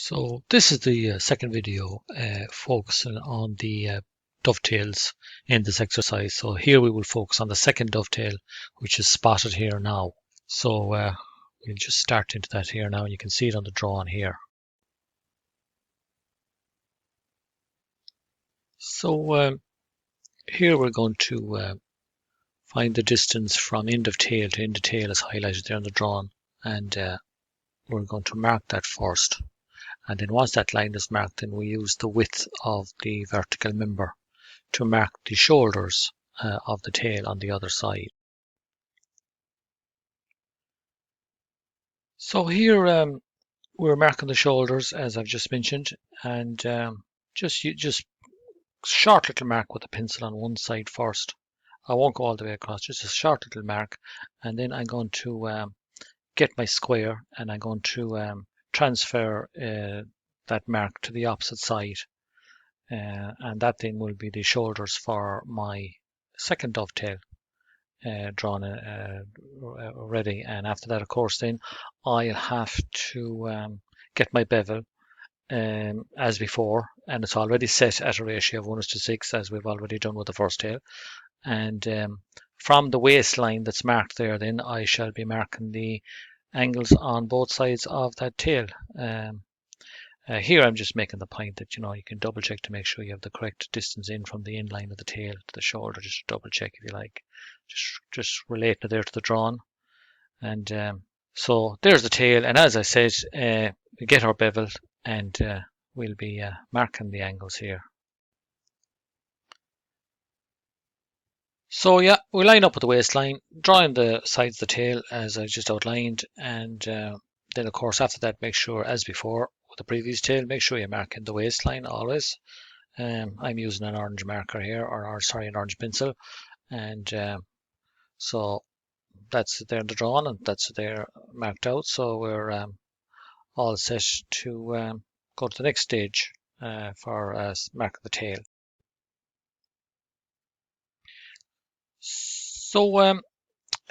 So this is the second video focusing on the dovetails in this exercise. So here we will focus on the second dovetail, which is spotted here now. So we'll just start into that here now, and you can see it on the drawing here. So here we're going to find the distance from end of tail to end of tail as highlighted there on the drawing, and we're going to mark that first. And then once that line is marked, then we use the width of the vertical member to mark the shoulders of the tail on the other side. So here we're marking the shoulders as I've just mentioned, and just short little mark with a pencil on one side first. I won't go all the way across, just a short little mark, and then I'm going to get my square, and I'm going to transfer that mark to the opposite side, and that then will be the shoulders for my second dovetail drawn ready. And after that, of course, then I'll have to get my bevel as before, and it's already set at a ratio of 1:6 as we've already done with the first tail. And from the waistline that's marked there, then I shall be marking the angles on both sides of that tail. Here I'm just making the point that you can double check to make sure you have the correct distance in from the end line of the tail to the shoulder. Just double check if you like. Just relating it there to the drawn. And so there's the tail, and as I said, we get our bevel, and we'll be marking the angles here. So yeah, we line up with the waistline, drawing the sides of the tail as I just outlined, and then of course after that, make sure, as before with the previous tail, make sure you're marking the waistline always. I'm using an orange marker here, or sorry, an orange pencil, and so that's there in the drawing, and that's there marked out. So we're all set to go to the next stage for marking the tail. So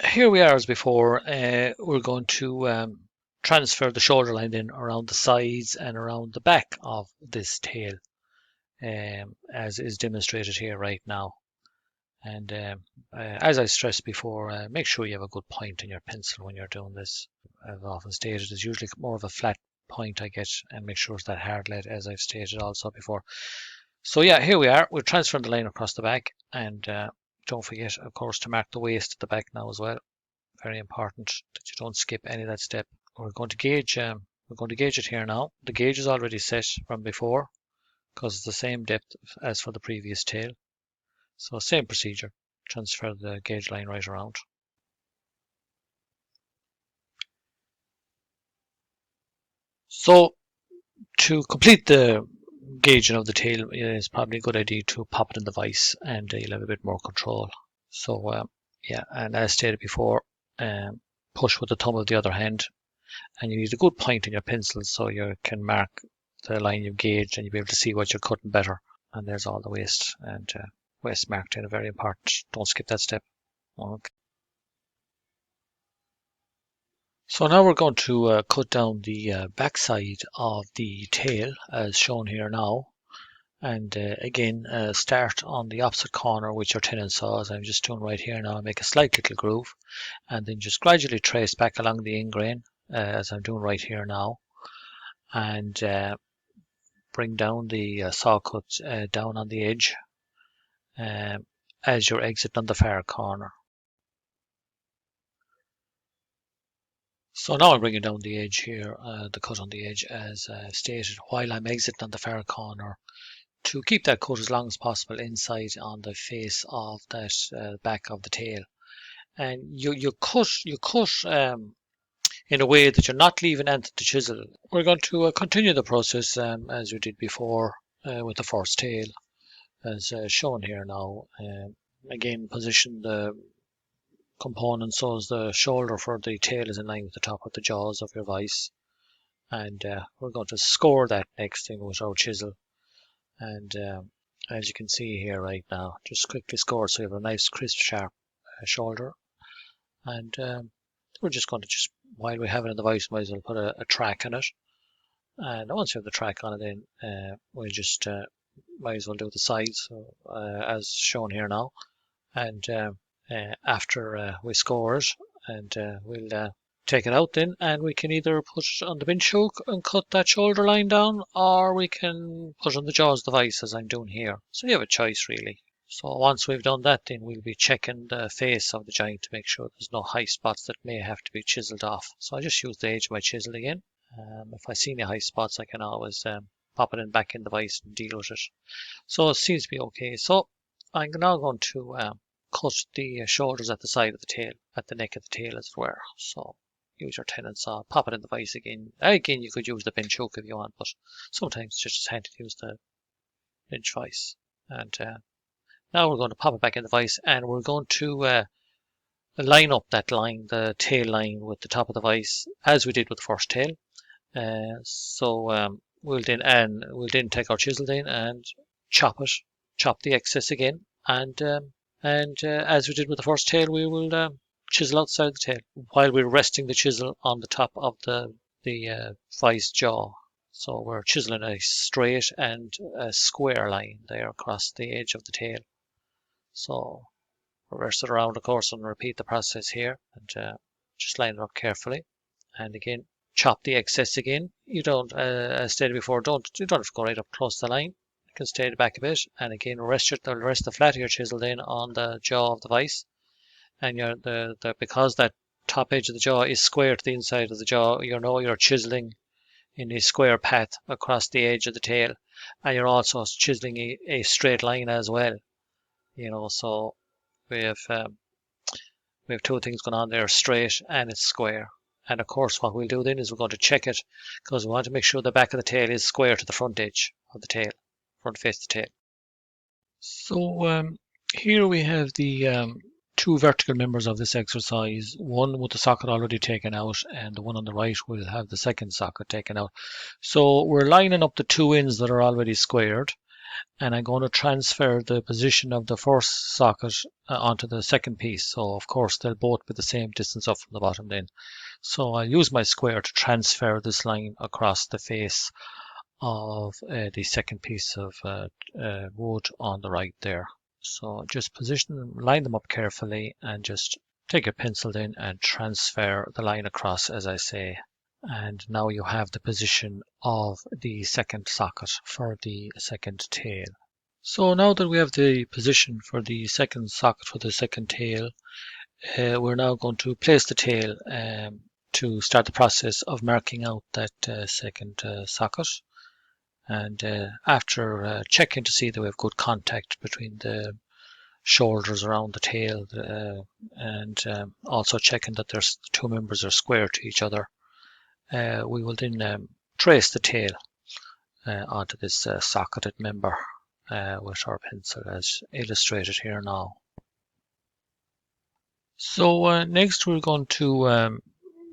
here we are as before. We're going to transfer the shoulder line in around the sides and around the back of this tail, as is demonstrated here right now. And as I stressed before, make sure you have a good point in your pencil when you're doing this. I've often stated it's usually more of a flat point I get, and make sure it's that hard lead, as I've stated also before. So yeah, here we are. We're transferring the line across the back, and don't forget, of course, to mark the waist at the back now as well. Very important that you don't skip any of that step. We're going to gauge it here now. The gauge is already set from before because it's the same depth as for the previous tail. So same procedure, transfer the gauge line right around. So to complete the gauging of the tail, it's probably a good idea to pop it in the vise, and you'll have a bit more control. So yeah, and as stated before, push with the thumb of the other hand, and you need a good point in your pencil so you can mark the line you've gauged, and you'll be able to see what you're cutting better. And there's all the waist, and waist marked in, very important. Don't skip that step. Okay. So now we're going to cut down the back side of the tail as shown here now, and again start on the opposite corner with your tenon saws. I'm just doing right here now. Make a slight little groove, and then just gradually trace back along the end grain as I'm doing right here now, and bring down the saw cut down on the edge as you're exiting on the far corner. So now I'm bringing down the edge here, the cut on the edge as stated, while I'm exiting on the far corner, to keep that cut as long as possible inside on the face of that back of the tail. And you cut in a way that you're not leaving anything to chisel. We're going to continue the process as we did before with the first tail, as shown here now. Again, position the component so as the shoulder for the tail is in line with the top of the jaws of your vise, and we're going to score that next thing with our chisel. And as you can see here right now, just quickly score so you have a nice crisp sharp shoulder. And we're just going to, while we have it in the vise, might as well put a track on it, And once you have the track on it, then we'll just might as well do the sides as shown here now. And after we score it, and we'll take it out then, and we can either put it on the bench hook and cut that shoulder line down, or we can put it on the jaws of the vise as I'm doing here. So you have a choice really. So once we've done that, then we'll be checking the face of the joint to make sure there's no high spots that may have to be chiseled off. So I just use the edge of my chisel again. If I see any high spots, I can always pop it in back in the vise and deal with it. So it seems to be okay. So I'm now going to cut the shoulders at the side of the tail, at the neck of the tail as it were. So use your tenon saw, pop it in the vise again. Again, you could use the bench hook if you want, but sometimes it's just as handy to use the bench vise. And now we're going to pop it back in the vise, and we're going to line up that line, the tail line, with the top of the vise, as we did with the first tail. We'll then take our chisel then and chop the excess again, and as we did with the first tail, we will chisel outside the tail while we're resting the chisel on the top of the vise jaw. So we're chiseling a straight and a square line there across the edge of the tail. So reverse it around, of course, and repeat the process here, and just line it up carefully. And again, chop the excess again. You don't, as stated before, you don't have to go right up close to the line. You can stay back a bit, and again, rest the flat of your chisel then on the jaw of the vise. And because that top edge of the jaw is square to the inside of the jaw, you're chiseling in a square path across the edge of the tail, and you're also chiseling a straight line as well. So we have two things going on there, straight and it's square. And of course, what we'll do then is we're going to check it, because we want to make sure the back of the tail is square to the front edge of the tail, front face of the tail. So here we have the two vertical members of this exercise, one with the socket already taken out, and the one on the right will have the second socket taken out. So we're lining up the two ends that are already squared, and I'm going to transfer the position of the first socket onto the second piece. So of course they'll both be the same distance up from the bottom then. So I'll use my square to transfer this line across the face of the second piece of wood on the right there. So just line them up carefully, and just take your pencil in and transfer the line across as I say. And now you have the position of the second socket for the second tail. So now that we have the position for the second socket for the second tail, we're now going to place the tail to start the process of marking out that second socket. And after checking to see that we have good contact between the shoulders around the tail, and also checking that the two members are square to each other, we will then trace the tail onto this socketed member with our pencil as illustrated here now. So next we're going to,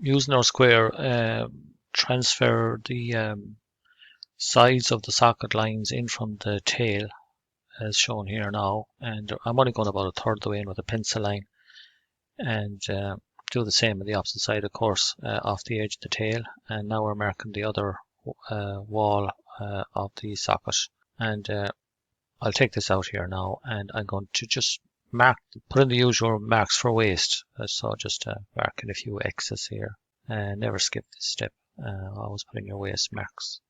using our square, transfer the sides of the socket lines in from the tail as shown here now, and I'm only going about a third of the way in with a pencil line, and do the same on the opposite side, of course, off the edge of the tail. And now we're marking the other wall of the socket, and I'll take this out here now, and I'm going to just put in the usual marks for waist. So just marking a few X's here, and never skip this step. Always put in your waist marks.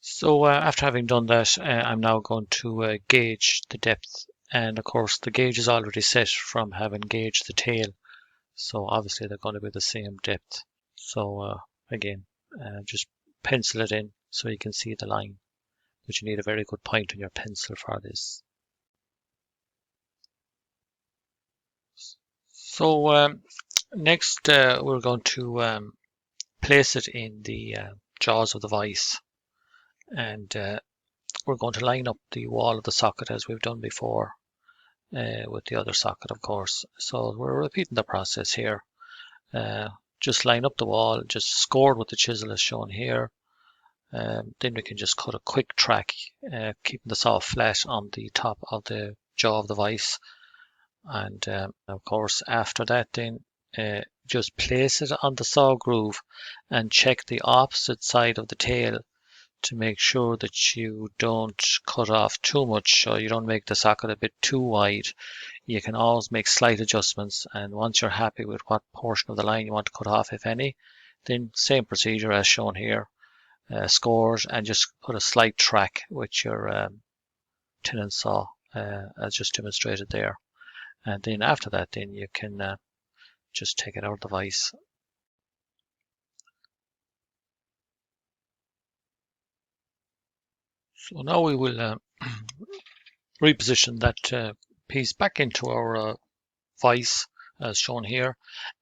So after having done that, I'm now going to gauge the depth, and of course the gauge is already set from having gauged the tail, so obviously they're going to be the same depth. So again, just pencil it in so you can see the line, but you need a very good point on your pencil for this. So next we're going to place it in the jaws of the vise, and we're going to line up the wall of the socket as we've done before with the other socket, of course. So we're repeating the process here. Just line up the wall, just score with the chisel as shown here. Then we can just cut a quick track, keeping the saw flat on the top of the jaw of the vise. And of course after that then just place it on the saw groove and check the opposite side of the tail to make sure that you don't cut off too much or you don't make the socket a bit too wide. You can always make slight adjustments, and once you're happy with what portion of the line you want to cut off, if any, then same procedure as shown here. Score and just put a slight track with your tenon saw as just demonstrated there. And then after that, then you can just take it out of the vise. So now we will reposition that piece back into our vise as shown here,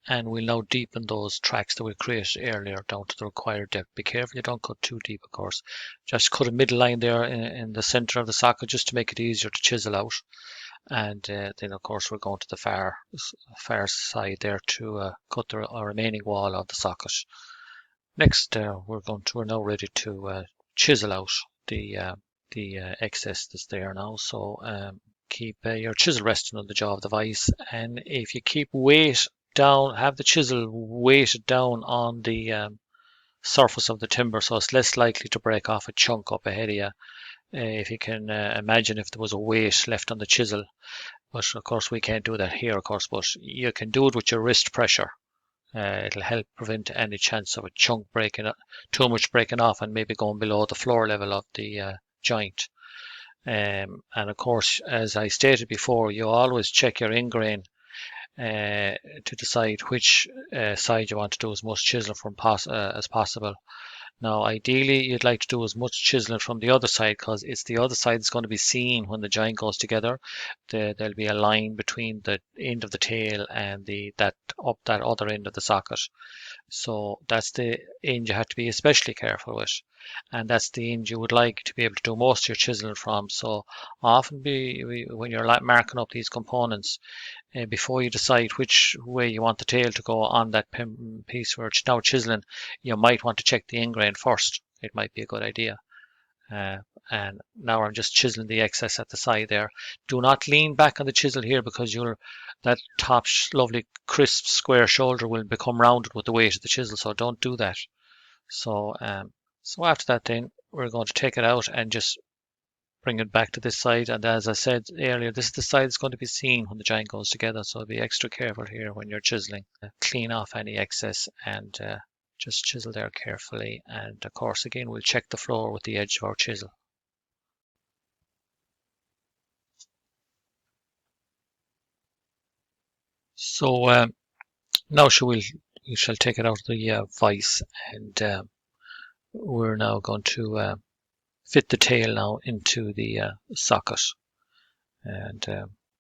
and we'll now deepen those tracks that we created earlier down to the required depth. Be careful you don't cut too deep, of course. Just cut a middle line there in the center of the socket just to make it easier to chisel out. And then of course we're going to the far side there to cut our remaining wall of the socket. Next we're now ready to chisel out the excess that's there now. So keep your chisel resting on the jaw of the vise, and if you keep weight down, have the chisel weighted down on the surface of the timber, so it's less likely to break off a chunk up ahead of you. If you can imagine if there was a weight left on the chisel, but of course we can't do that here, of course, but you can do it with your wrist pressure. It'll help prevent any chance of a chunk breaking up, too much breaking off and maybe going below the floor level of the joint. And of course, as I stated before, you always check your ingrain to decide which side you want to do as much chiseling from as possible. Now, ideally, you'd like to do as much chiseling from the other side because it's the other side that's going to be seen when the joint goes together. There'll be a line between the end of the tail and that other end of the socket. So that's the end you have to be especially careful with, and that's the end you would like to be able to do most of your chiseling from. So often when you're marking up these components, before you decide which way you want the tail to go on that piece where it's now chiseling, you might want to check the ingrain first. It might be a good idea. And now I'm just chiseling the excess at the side there. Do not lean back on the chisel here because that top lovely crisp square shoulder will become rounded with the weight of the chisel, so don't do that. So after that then we're going to take it out and just bring it back to this side, and as I said earlier, this is the side that's going to be seen when the joint goes together, so be extra careful here when you're chiseling. Clean off any excess and just chisel there carefully, and of course again we'll check the floor with the edge of our chisel. So now we shall take it out of the vise, and we're now going to fit the tail now into the socket, and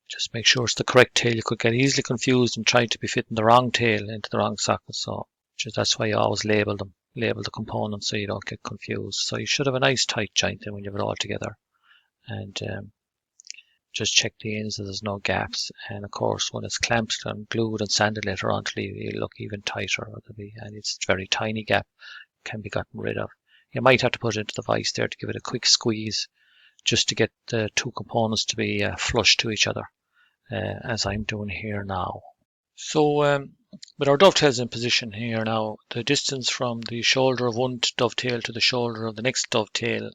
just make sure it's the correct tail. You could get easily confused and try to be fitting the wrong tail into the wrong socket, so that's why you always label the components so you don't get confused. So you should have a nice tight joint then when you have it all together, and just check the ends so there's no gaps, and of course when it's clamped and glued and sanded later on it'll look even tighter, and it's a very tiny gap can be gotten rid of. You might have to put it into the vise there to give it a quick squeeze just to get the two components to be flush to each other, as I'm doing here now. So with our dovetails in position here now, the distance from the shoulder of one dovetail to the shoulder of the next dovetail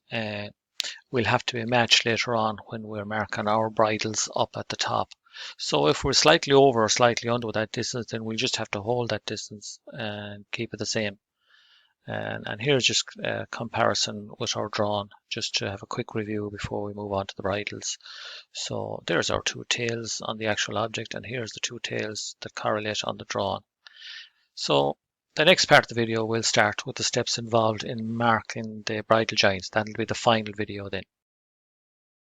will have to be matched later on when we're marking our bridles up at the top. So if we're slightly over or slightly under that distance, then we'll just have to hold that distance and keep it the same. And here's just a comparison with our drawing, just to have a quick review before we move on to the bridles. So there's our two tails on the actual object, and here's the two tails that correlate on the drawing. So the next part of the video will start with the steps involved in marking the bridle joints. That'll be the final video then.